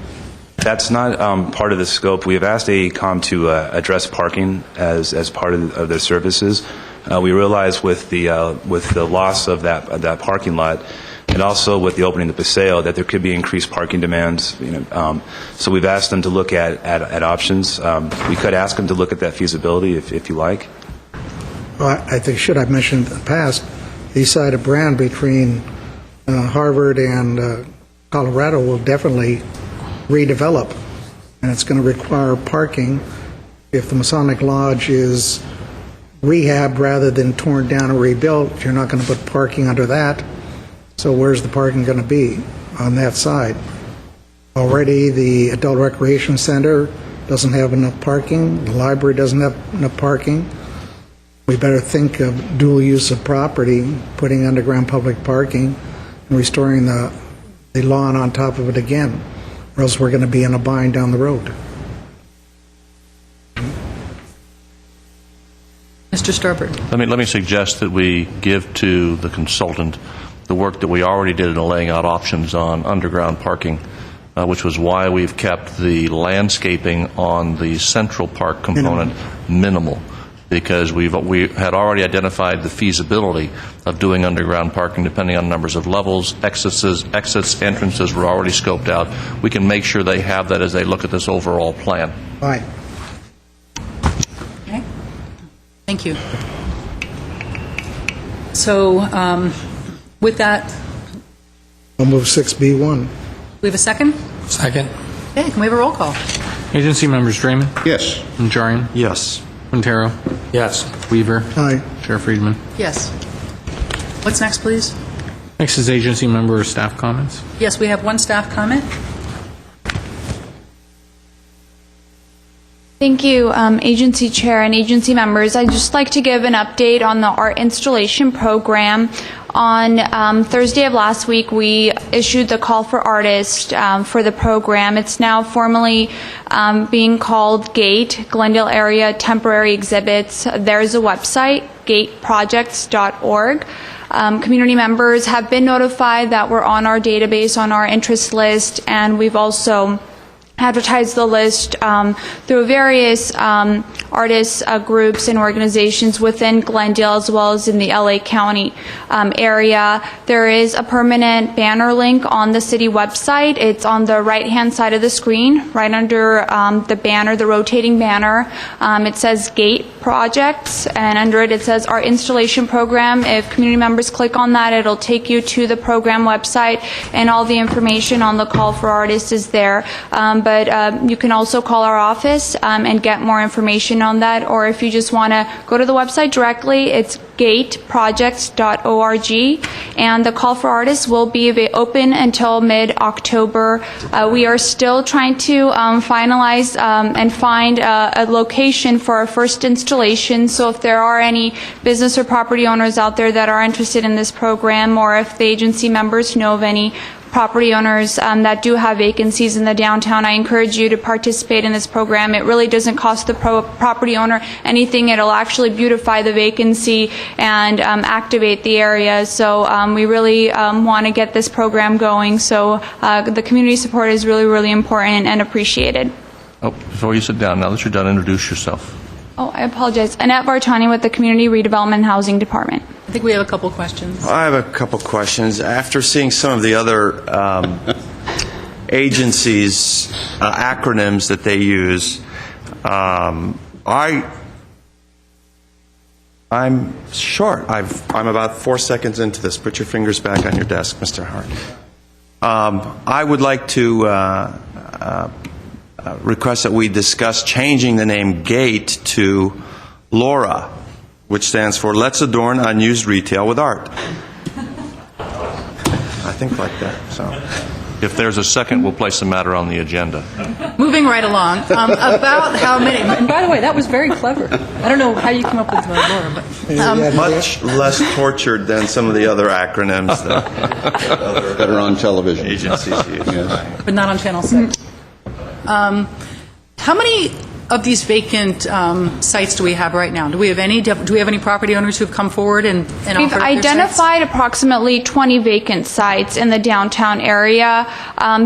That's not part of the scope. We have asked AECOM to address parking as part of their services. We realize with the loss of that parking lot, and also with the opening of the Paseo, that there could be increased parking demands. So we've asked them to look at options. We could ask them to look at that feasibility if you like.
Well, I think should have mentioned in the past, the east side of Brand between Harvard and Colorado will definitely redevelop, and it's going to require parking. If the Masonic Lodge is rehabbed rather than torn down and rebuilt, you're not going to put parking under that. So where's the parking going to be on that side? Already the Adult Recreation Center doesn't have enough parking. The library doesn't have enough parking. we better think of dual use of property, putting underground public parking, and restoring the lawn on top of it again, or else we're going to be in a bind down the road.
Mr. Starbird.
Let me suggest that we give to the consultant the work that we already did in laying out options on underground parking, which was why we've kept the landscaping on the Central Park component minimal, because we had already identified the feasibility of doing underground parking depending on numbers of levels, exits, entrances were already scoped out. We can make sure they have that as they look at this overall plan.
Fine.
Okay. Thank you. So with that,
I'll move 6B1.
we have a second?
Second.
Okay, can we have a roll call?
Agency members Draymond,
Yes.
Najarian,
Yes.
Quintero,
Yes.
Weaver,
Aye.
Chair Friedman.
Yes. What's next, please?
Next is agency member staff comments.
Yes, we have one staff comment.
Thank you, Agency Chair and agency members. I'd just like to give an update on the art installation program. On Thursday of last week, we issued the call for artists for the program. It's now formally being called GATE, Glendale Area Temporary Exhibits. There's a website, gateprojects.org. Community members have been notified that we're on our database, on our interest list, and we've also advertise the list through various artists, groups, and organizations within Glendale as well as in the LA County area. There is a permanent banner link on the city website. It's on the right-hand side of the screen, right under the banner, the rotating banner. It says GATE Projects, and under it, it says our installation program. If community members click on that, it'll take you to the program website, and all the information on the call for artists is there. But you can also call our office and get more information on that, or if you just want to go to the website directly, it's gateprojects.org, and the call for artists will be open until mid-October. We are still trying to finalize and find a location for our first installation, so if there are any business or property owners out there that are interested in this program, or if the agency members know of any property owners that do have vacancies in the downtown, I encourage you to participate in this program. It really doesn't cost the property owner anything. It'll actually beautify the vacancy and activate the area. So we really want to get this program going. So the community support is really, really important and appreciated.
Oh, before you sit down, now that you're done, introduce yourself.
Oh, I apologize. Annette Bartani with the Community Redevelopment and Housing Department.
I think we have a couple questions.
I have a couple questions. After seeing some of the other agencies' acronyms that they use, I'm short. I'm about 4 seconds into this. Put your fingers back on your desk, Mr. Hart. I would like to request that we discuss changing the name GATE to LAURA, which stands for Let's Adorn Unused Retail with Art. I think like that. So,
if there's a second, we'll place the matter on the agenda.
Moving right along, about how many, and by the way, that was very clever. I don't know how you come up with Laura, but...
much less tortured than some of the other acronyms that
Better on television.
agencies use.
Yes.
but not on Channel 6. How many of these vacant sites do we have right now? Do we have any property owners who have come forward and offered
We've
up their
identified
sites?
approximately 20 vacant sites in the downtown area.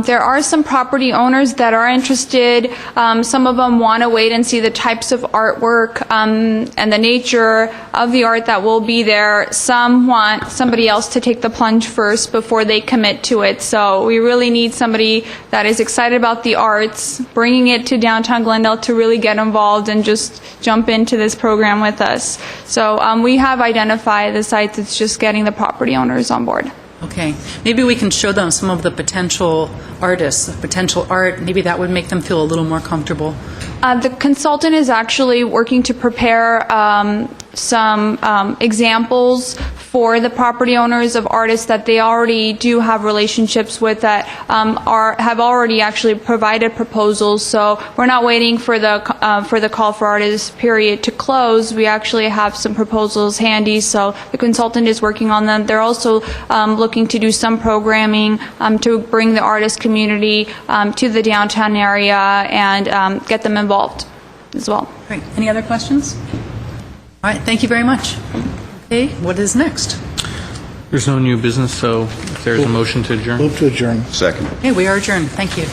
There are some property owners that are interested. Some of them want to wait and see the types of artwork and the nature of the art that will be there. Some want somebody else to take the plunge first before they commit to it. So we really need somebody that is excited about the arts, bringing it to downtown Glendale to really get involved and just jump into this program with us. So we have identified the sites. It's just getting the property owners on board.
Okay. Maybe we can show them some of the potential artists, the potential art. Maybe that would make them feel a little more comfortable.
The consultant is actually working to prepare some examples for the property owners of artists that they already do have relationships with that have already actually provided proposals. So we're not waiting for the call for artists period to close. We actually have some proposals handy, so the consultant is working on them. They're also looking to do some programming to bring the artist community to the downtown area and get them involved as well.
Great. Any other questions? All right, thank you very much. Okay, what is next?
There's no new business, so if there's a motion to adjourn.
Move to adjourn.
Second.
Okay, we are adjourned. Thank you.